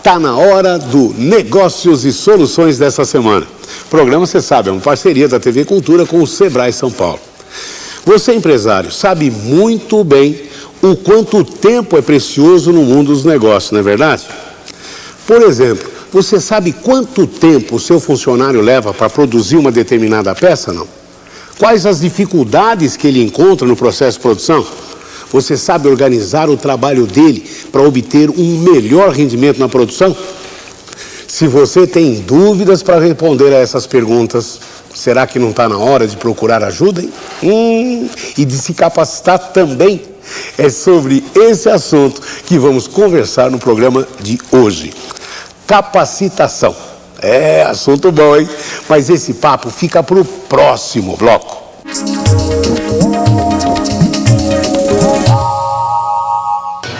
Tá na hora do Negócios e Soluções dessa semana. O programa, você sabe, é uma parceria da TV Cultura com o Sebrae São Paulo. Você, empresário, sabe muito bem o quanto o tempo é precioso no mundo dos negócios, não é verdade? Por exemplo, você sabe quanto tempo o seu funcionário leva para produzir uma determinada peça, não? Quais as dificuldades que ele encontra no processo de produção? Você sabe organizar o trabalho dele para obter um melhor rendimento na produção? Se você tem dúvidas para responder a essas perguntas, será que não está na hora de procurar ajuda, hein? E de se capacitar também? É sobre esse assunto que vamos conversar no programa de hoje. Capacitação. É assunto bom, hein? Mas esse papo fica para o próximo bloco.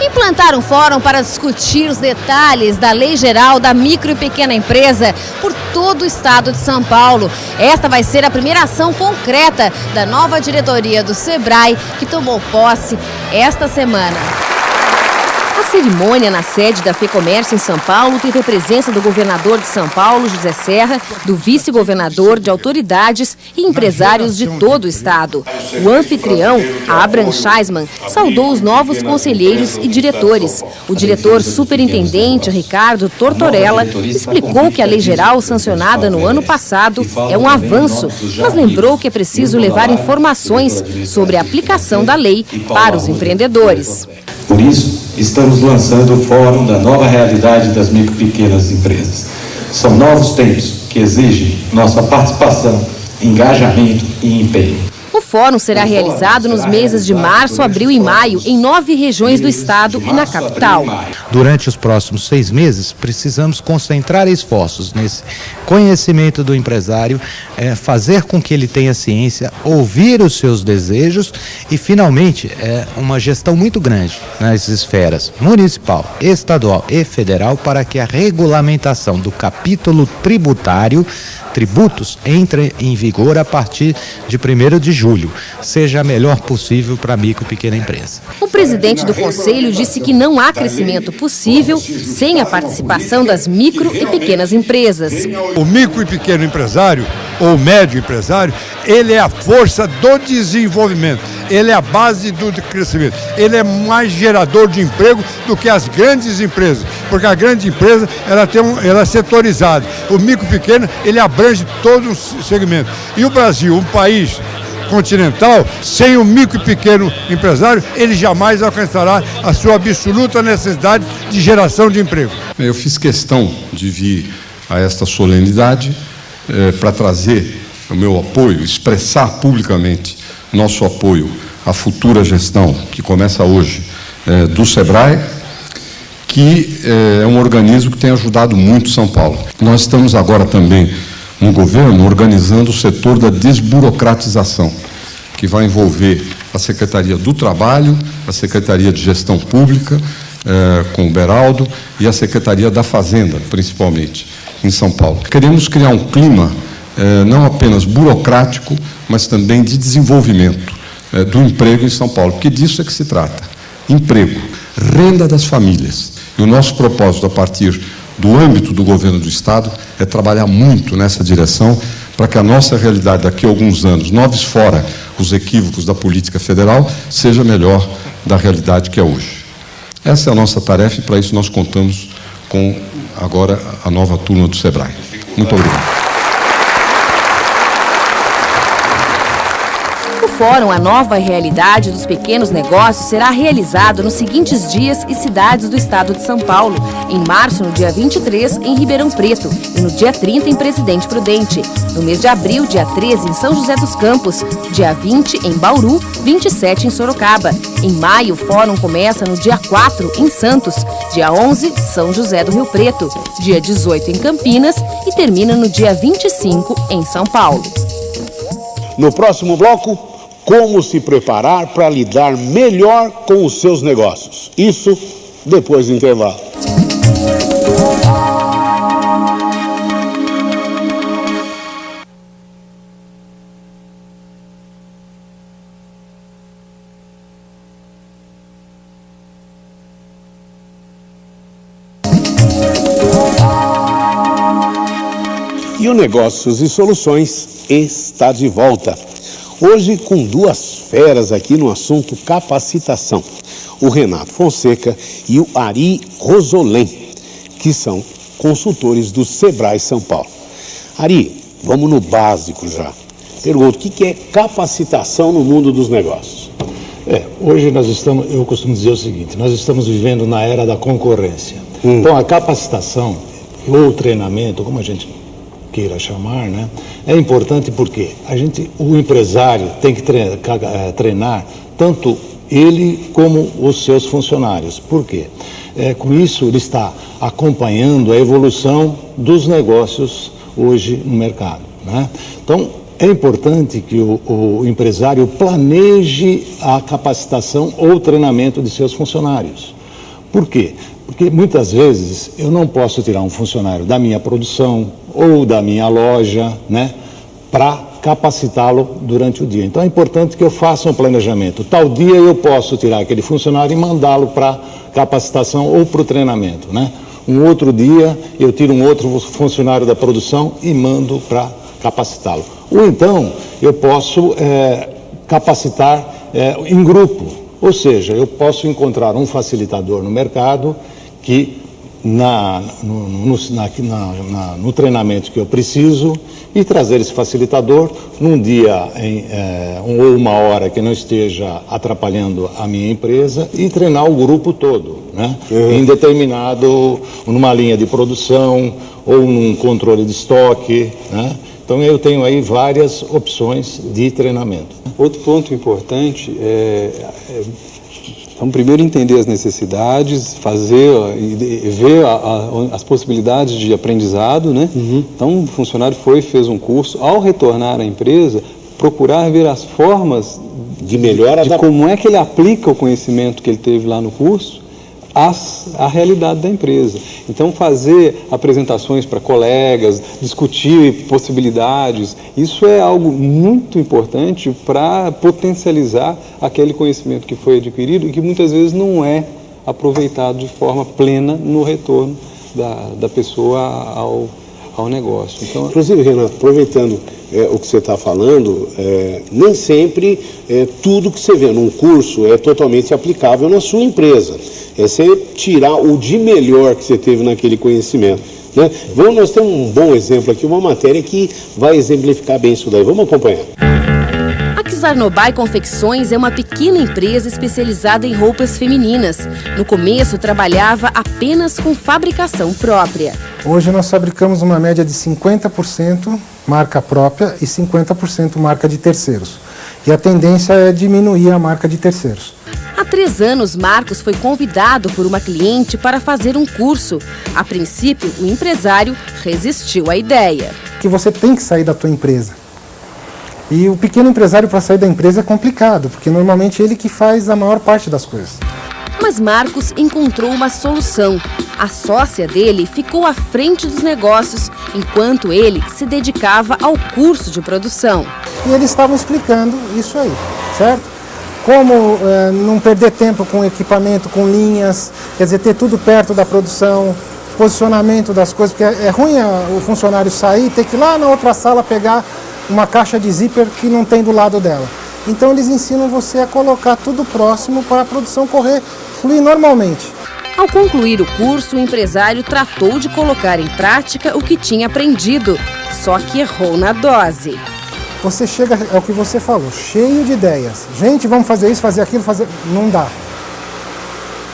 Implantar um fórum para discutir os detalhes da Lei Geral da Micro e Pequena Empresa por todo o estado de São Paulo. Esta vai ser a primeira ação concreta da nova diretoria do Sebrae, que tomou posse esta semana. A cerimônia na sede da FEComércio em São Paulo teve a presença do governador de São Paulo, José Serra, do vice-governador, de autoridades e empresários de todo o estado. O anfitrião, Abraham Scheisman, saudou os novos conselheiros e diretores. O diretor superintendente, Ricardo Tortorella, explicou que a lei geral sancionada no ano passado é um avanço, mas lembrou que é preciso levar informações sobre a aplicação da lei para os empreendedores. Por isso, estamos lançando o Fórum da Nova Realidade das Micro e Pequenas Empresas. São novos tempos que exigem nossa participação, engajamento e empenho. O fórum será realizado nos meses de março, abril e maio, em 9 regiões do estado e na capital. Durante os próximos 6 meses, precisamos concentrar esforços nesse conhecimento do empresário, fazer com que ele tenha ciência, ouvir os seus desejos e, finalmente, uma gestão muito grande nas esferas municipal, estadual e federal para que a regulamentação do capítulo tributário, tributos, entre em vigor a partir de 1º de julho, seja a melhor possível para a micro e pequena empresa. O presidente do Conselho disse que não há crescimento possível sem a participação das micro e pequenas empresas. O micro e pequeno empresário, ou médio empresário, ele é a força do desenvolvimento, ele é a base do crescimento, ele é mais gerador de emprego do que as grandes empresas, porque a grande empresa ela é setorizada, o micro e pequeno ele abrange todo o segmento. E o Brasil, um país continental, sem o micro e pequeno empresário, ele jamais alcançará a sua absoluta necessidade de geração de emprego. Eu fiz questão de vir a esta solenidade para trazer o meu apoio, expressar publicamente nosso apoio à futura gestão, que começa hoje, do Sebrae, que é um organismo que tem ajudado muito São Paulo. Nós estamos agora também no governo organizando o setor da desburocratização, que vai envolver a Secretaria do Trabalho, a Secretaria de Gestão Pública, com o Beraldo, e a Secretaria da Fazenda, principalmente, em São Paulo. Queremos criar um clima não apenas burocrático, mas também de desenvolvimento do emprego em São Paulo, porque disso é que se trata. Emprego, renda das famílias. E o nosso propósito, a partir do âmbito do governo do Estado, é trabalhar muito nessa direção para que a nossa realidade daqui a alguns anos, noves fora os equívocos da política federal, seja melhor da realidade que é hoje. Essa é a nossa tarefa e para isso nós contamos com agora a nova turma do Sebrae. Muito obrigado. O Fórum A Nova Realidade dos Pequenos Negócios será realizado nos seguintes dias e cidades do estado de São Paulo. Em março, no dia 23, em Ribeirão Preto, e no dia 30, em Presidente Prudente. No mês de abril, dia 13, em São José dos Campos, dia 20, em Bauru, 27, em Sorocaba. Em maio, o Fórum começa no dia 4, em Santos, dia 11, São José do Rio Preto, dia 18, em Campinas e termina no dia 25, em São Paulo. No próximo bloco, como se preparar para lidar melhor com os seus negócios. Isso depois do intervalo. E o Negócios e Soluções está de volta. Hoje com duas feras aqui no assunto capacitação. O Renato Fonseca e o Ari Rosolém, que são consultores do Sebrae São Paulo. Ari, vamos no básico já. Pergunto, o que é capacitação no mundo dos negócios? Hoje eu costumo dizer o seguinte, nós estamos vivendo na era da concorrência. Então a capacitação ou treinamento, como a gente queira chamar, né, é importante porque o empresário tem que treinar tanto ele como os seus funcionários. Por quê? Com isso ele está acompanhando a evolução dos negócios hoje no mercado, né? Então é importante que o empresário planeje a capacitação ou treinamento de seus funcionários. Por quê? Porque muitas vezes eu não posso tirar um funcionário da minha produção ou da minha loja, né, para capacitá-lo durante o dia. Então é importante que eu faça um planejamento. Tal dia eu posso tirar aquele funcionário e mandá-lo para capacitação ou para o treinamento, né? Um outro dia eu tiro um outro funcionário da produção e mando para capacitá-lo. Ou então eu posso capacitar em grupo, ou seja, eu posso encontrar um facilitador no mercado que no treinamento que eu preciso e trazer esse facilitador num dia ou uma hora que não esteja atrapalhando a minha empresa e treinar o grupo todo, né? Numa linha de produção ou num controle de estoque, né? Então eu tenho aí várias opções de treinamento. Outro ponto importante então, primeiro entender as necessidades, ver as possibilidades de aprendizado, né? Então, o funcionário fez um curso. Ao retornar à empresa, procurar ver as formas de melhora de como é que ele aplica o conhecimento que ele teve lá no curso à realidade da empresa. Então, fazer apresentações para colegas, discutir possibilidades, isso é algo muito importante para potencializar aquele conhecimento que foi adquirido e que muitas vezes não é aproveitado de forma plena no retorno da pessoa ao negócio. Então, inclusive, Renato, aproveitando o que você está falando, nem sempre tudo que você vê num curso é totalmente aplicável na sua empresa. É você tirar o de melhor que você teve naquele conhecimento, né? Nós temos um bom exemplo aqui, uma matéria que vai exemplificar bem isso daí. Vamos acompanhar. A Czarnobyl Confecções é uma pequena empresa especializada em roupas femininas. No começo, trabalhava apenas com fabricação própria. Hoje nós fabricamos uma média de 50% marca própria e 50% marca de terceiros. E a tendência é diminuir a marca de terceiros. Há 3 anos, Marcos foi convidado por uma cliente para fazer um curso. A princípio, o empresário resistiu à ideia. Que você tem que sair da tua empresa. E o pequeno empresário, para sair da empresa, é complicado, porque normalmente ele que faz a maior parte das coisas. Mas Marcos encontrou uma solução. A sócia dele ficou à frente dos negócios, enquanto ele se dedicava ao curso de produção. E eles estavam explicando isso aí, certo? Como não perder tempo com equipamento, com linhas, quer dizer, ter tudo perto da produção, posicionamento das coisas, porque é ruim o funcionário sair e ter que ir lá na outra sala pegar uma caixa de zíper que não tem do lado dela. Então eles ensinam você a colocar tudo próximo para a produção fluir normalmente. Ao concluir o curso, o empresário tratou de colocar em prática o que tinha aprendido, só que errou na dose. Você chega, é o que você falou, cheio de ideias. Gente, vamos fazer isso, fazer aquilo, fazer... Não dá.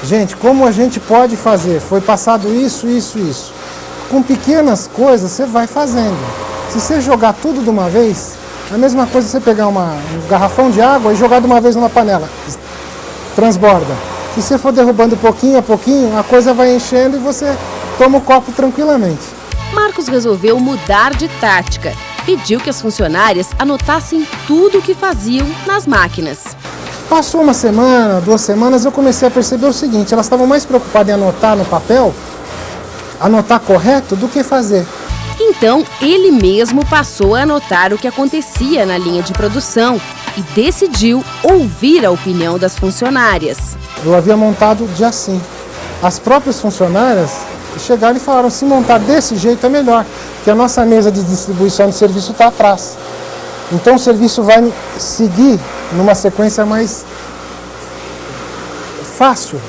Gente, como a gente pode fazer? Foi passado isso. Com pequenas coisas, você vai fazendo. Se você jogar tudo de uma vez, é a mesma coisa você pegar um garrafão de água e jogar de uma vez numa panela. Transborda. Se você for derrubando pouquinho a pouquinho, a coisa vai enchendo e você toma o copo tranquilamente. Marcos resolveu mudar de tática. Pediu que as funcionárias anotassem tudo o que faziam nas máquinas. Passou uma semana, 2 semanas, eu comecei a perceber o seguinte: elas estavam mais preocupadas em anotar no papel, anotar correto, do que fazer. Então, ele mesmo passou a anotar o que acontecia na linha de produção e decidiu ouvir a opinião das funcionárias. Eu havia montado de assim. As próprias funcionárias chegaram e falaram, se montar desse jeito é melhor, que a nossa mesa de distribuição de serviço está atrás. Então o serviço vai seguir numa sequência mais fácil.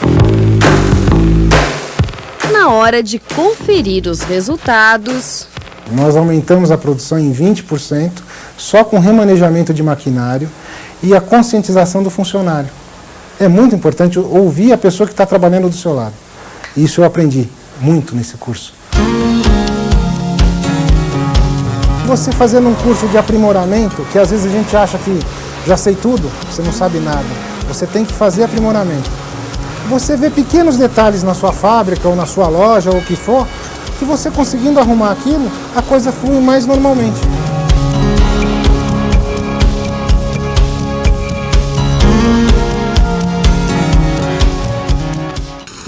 Na hora de conferir os resultados... Nós aumentamos a produção em 20%, só com remanejamento de maquinário e a conscientização do funcionário. É muito importante ouvir a pessoa que está trabalhando do seu lado. Isso eu aprendi muito nesse curso. Você fazendo um curso de aprimoramento, que às vezes a gente acha que já sei tudo, você não sabe nada. Você tem que fazer aprimoramento. Você vê pequenos detalhes na sua fábrica ou na sua loja ou o que for, que você conseguindo arrumar aquilo, a coisa flui mais normalmente.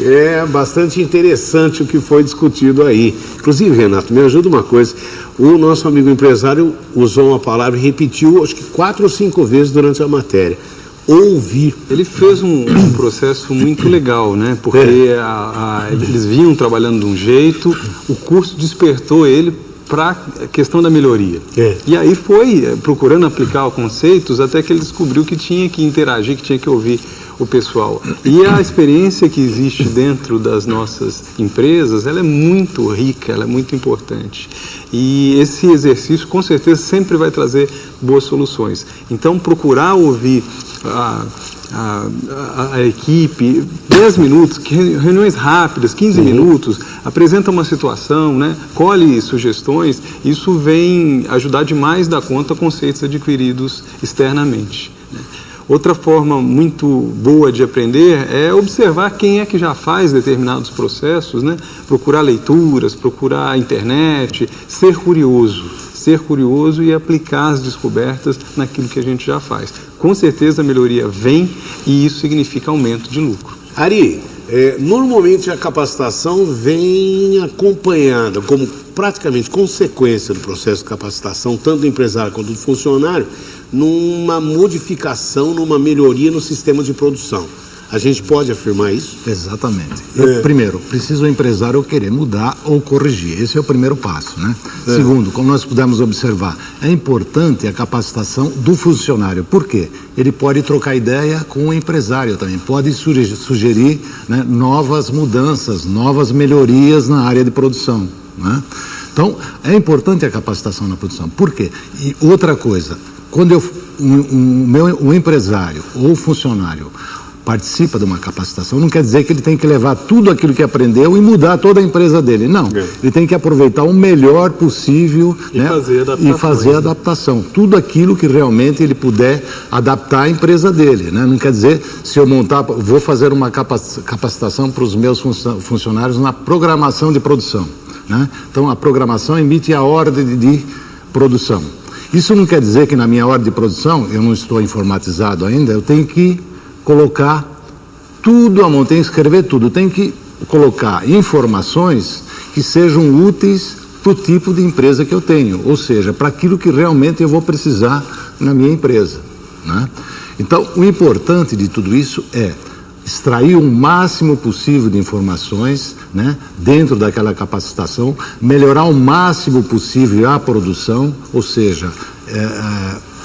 É bastante interessante o que foi discutido aí. Inclusive, Renato, me ajuda uma coisa. O nosso amigo empresário usou uma palavra e repetiu, acho que 4 ou 5 vezes durante a matéria. Ouvir. Ele fez um processo muito legal, né? Porque eles vinham trabalhando de um jeito, o curso despertou ele para a questão da melhoria. E aí foi procurando aplicar conceitos até que ele descobriu que tinha que interagir, que tinha que ouvir o pessoal. E a experiência que existe dentro das nossas empresas, ela é muito rica, ela é muito importante. E esse exercício, com certeza, sempre vai trazer boas soluções. Então, procurar ouvir a equipe, 10 minutos, reuniões rápidas, 15 minutos, apresenta uma situação, né? Colhe sugestões, isso vem ajudar demais da conta conceitos adquiridos externamente, né? Outra forma muito boa de aprender é observar quem é que já faz determinados processos, né? Procurar leituras, procurar a internet, ser curioso e aplicar as descobertas naquilo que a gente já faz. Com certeza a melhoria vem e isso significa aumento de lucro. Ari, normalmente a capacitação vem acompanhada como praticamente consequência do processo de capacitação, tanto do empresário quanto do funcionário, numa modificação, numa melhoria no sistema de produção. A gente pode afirmar isso? Exatamente. Primeiro, precisa o empresário querer mudar ou corrigir. Esse é o primeiro passo, né? Segundo, como nós pudemos observar, é importante a capacitação do funcionário. Por quê? Ele pode trocar ideia com o empresário também. Pode sugerir, né, novas mudanças, novas melhorias na área de produção, né? Então, é importante a capacitação na produção. Por quê? E outra coisa, quando o empresário ou o funcionário participa de uma capacitação, não quer dizer que ele tem que levar tudo aquilo que aprendeu e mudar toda a empresa dele. Não, ele tem que aproveitar o melhor possível, né, e fazer adaptação. Tudo aquilo que realmente ele puder adaptar à empresa dele, né? Não quer dizer, se eu vou fazer uma capacitação para os meus funcionários na programação de produção, né? Então, a programação emite a ordem de produção. Isso não quer dizer que na minha ordem de produção, eu não estou informatizado ainda, eu tenho que colocar tudo à mão, tem que escrever tudo, tem que colocar informações que sejam úteis para o tipo de empresa que eu tenho, ou seja, para aquilo que realmente eu vou precisar na minha empresa, né? Então, o importante de tudo isso é extrair o máximo possível de informações, né, dentro daquela capacitação, melhorar o máximo possível a produção, ou seja,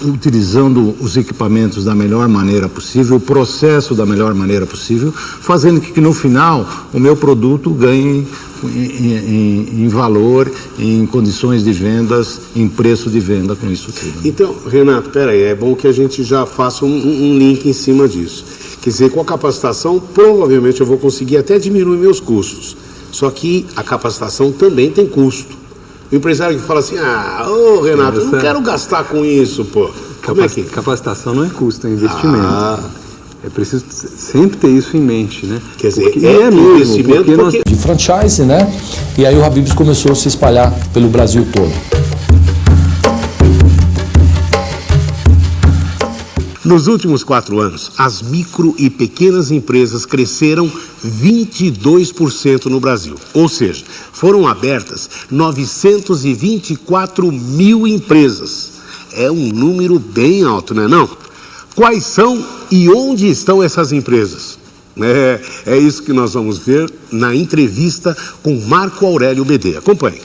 utilizando os equipamentos da melhor maneira possível, o processo da melhor maneira possível, fazendo que no final o meu produto ganhe em valor, em condições de vendas, em preço de venda com isso tudo. Então, Renato, peraí, é bom que a gente já faça um link em cima disso. Quer dizer, com a capacitação, provavelmente eu vou conseguir até diminuir meus custos. Só que a capacitação também tem custo. O empresário que fala assim, Renato, eu não quero gastar com isso, pô. Como é que... Capacitação não é custo, é investimento. É preciso sempre ter isso em mente, né? Quer dizer, investimento porque... de franchise, né? E aí o Habib's começou a se espalhar pelo Brasil todo. Nos últimos 4 anos, as micro e pequenas empresas cresceram 22% no Brasil. Ou seja, foram abertas 924 mil empresas. É um número bem alto, não é não? Quais são e onde estão essas empresas? É isso que nós vamos ver na entrevista com Marco Aurélio BD. Acompanhe.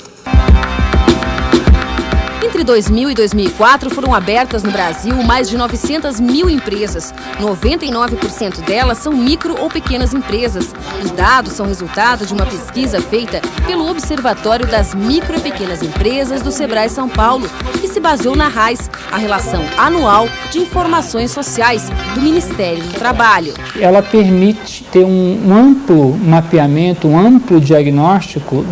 Entre 2000 e 2004 foram abertas no Brasil mais de 900 mil empresas. 99% delas são micro ou pequenas empresas. Os dados são resultado de uma pesquisa feita pelo Observatório das Micro e Pequenas Empresas do Sebrae São Paulo, que se baseou na RAIS, a Relação Anual de Informações Sociais do Ministério do Trabalho. Ela permite ter um amplo mapeamento, um amplo diagnóstico,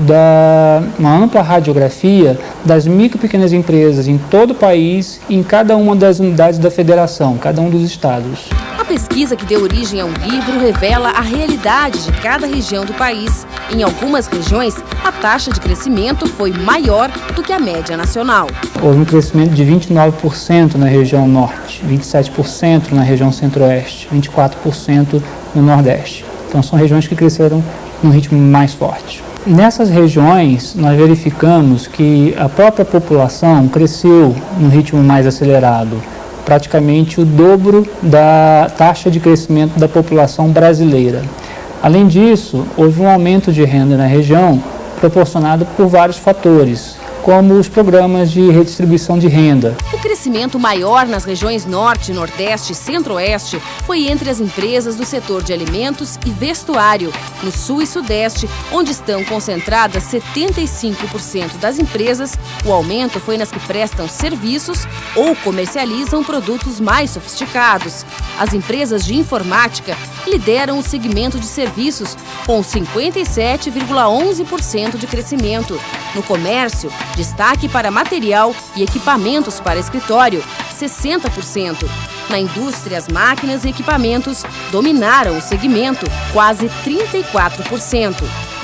uma ampla radiografia das micro e pequenas empresas em todo o país, em cada uma das unidades da federação, cada um dos estados. A pesquisa que deu origem ao livro revela a realidade de cada região do país. Em algumas regiões, a taxa de crescimento foi maior do que a média nacional. Houve um crescimento de 29% na região norte, 27% na região centro-oeste, 24% no nordeste. Então são regiões que cresceram num ritmo mais forte. Nessas regiões, nós verificamos que a própria população cresceu num ritmo mais acelerado, praticamente o dobro da taxa de crescimento da população brasileira. Além disso, houve um aumento de renda na região proporcionado por vários fatores, como os programas de redistribuição de renda. O crescimento maior nas regiões Norte, Nordeste e Centro-Oeste foi entre as empresas do setor de alimentos e vestuário. No Sul e Sudeste, onde estão concentradas 75% das empresas, o aumento foi nas que prestam serviços ou comercializam produtos mais sofisticados. As empresas de informática lideram o segmento de serviços, com 57,11% de crescimento. No comércio, destaque para material e equipamentos para escritório, 60%. Na indústria, as máquinas e equipamentos dominaram o segmento, quase 34%.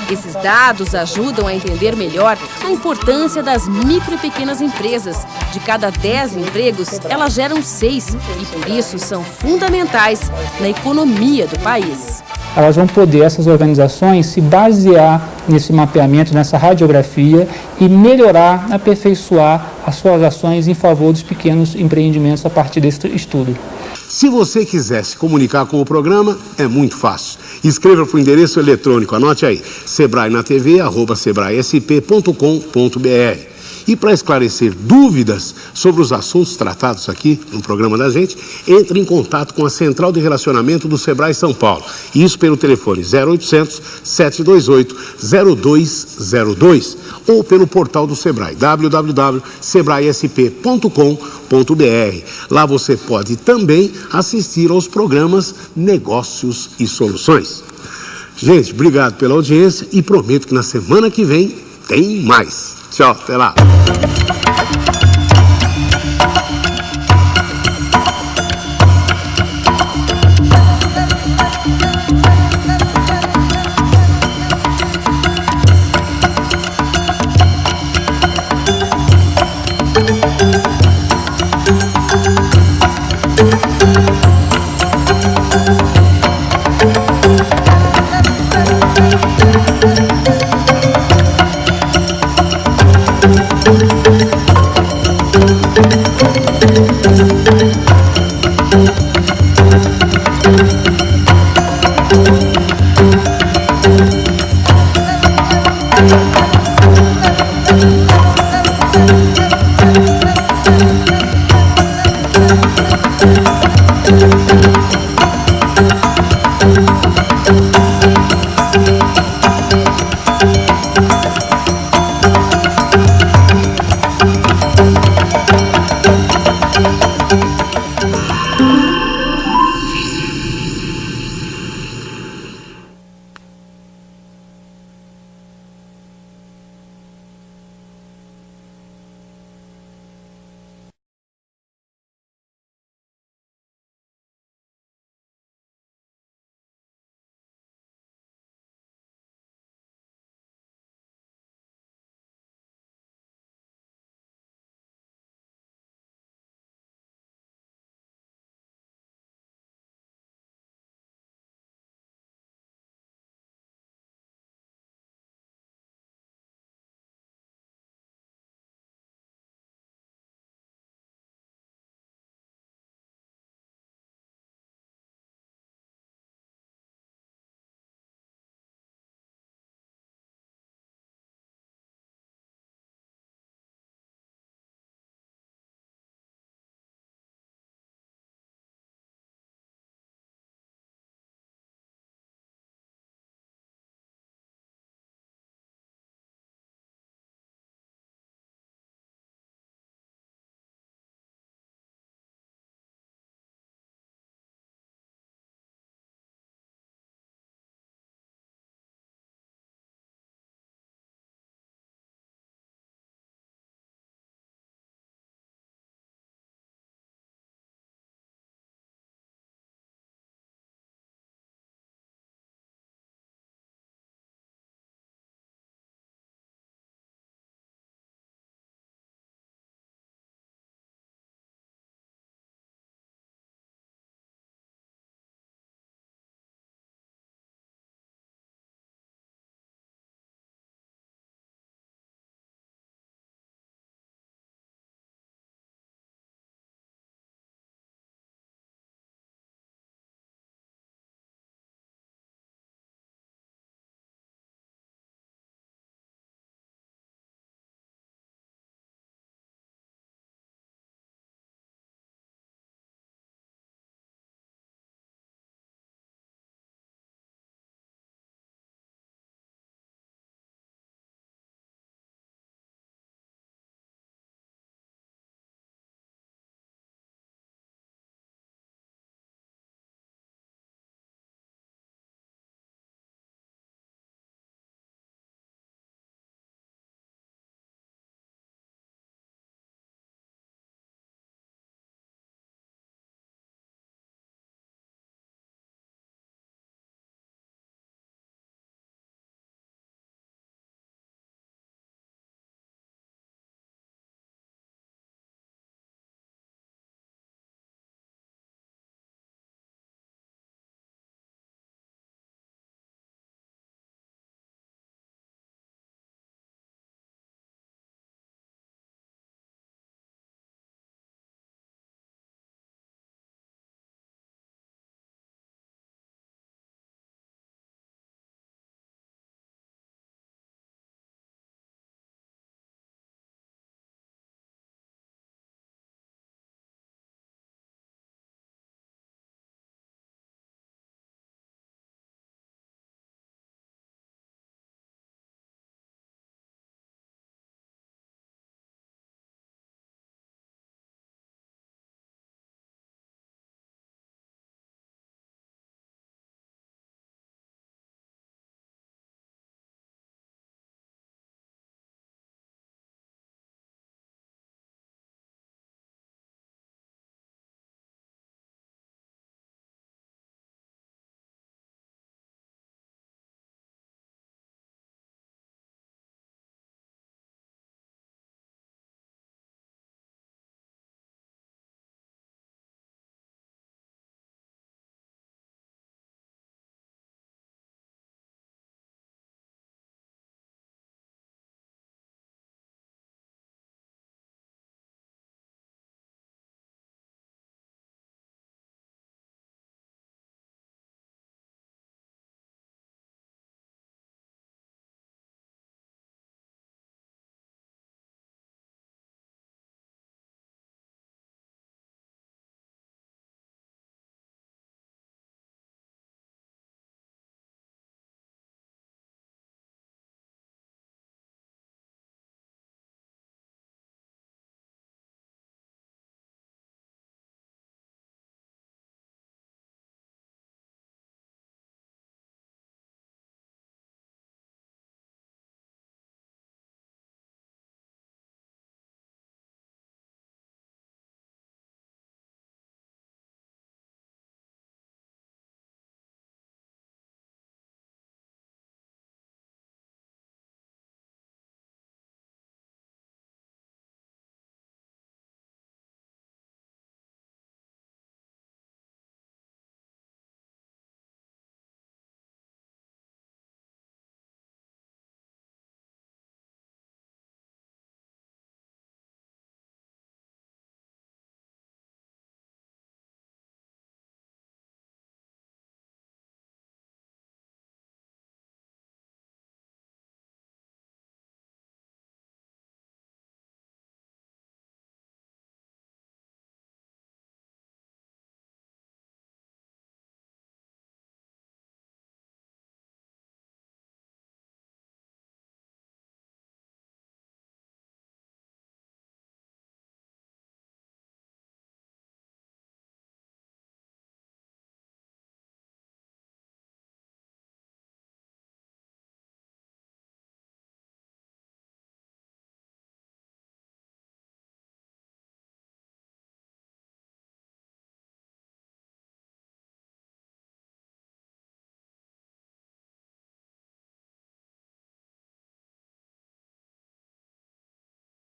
Esses dados ajudam a entender melhor a importância das micro e pequenas empresas. De cada 10 empregos, elas geram 6 e, por isso, são fundamentais na economia do país. Elas vão poder, essas organizações, se basear nesse mapeamento, nessa radiografia e melhorar, aperfeiçoar as suas ações em favor dos pequenos empreendimentos a partir desse estudo. Se você quiser se comunicar com o programa, é muito fácil. Escreva para o endereço eletrônico, anote aí, sebraenatv@sebraesp.com.br. E para esclarecer dúvidas sobre os assuntos tratados aqui no programa da gente, entre em contato com a Central de Relacionamento do Sebrae São Paulo. Isso pelo telefone 0800 728 0202 ou pelo portal do Sebrae, www.sebraesp.com.br. Lá você pode também assistir aos programas Negócios e Soluções. Gente, obrigado pela audiência e prometo que na semana que vem tem mais. Tchau, até lá.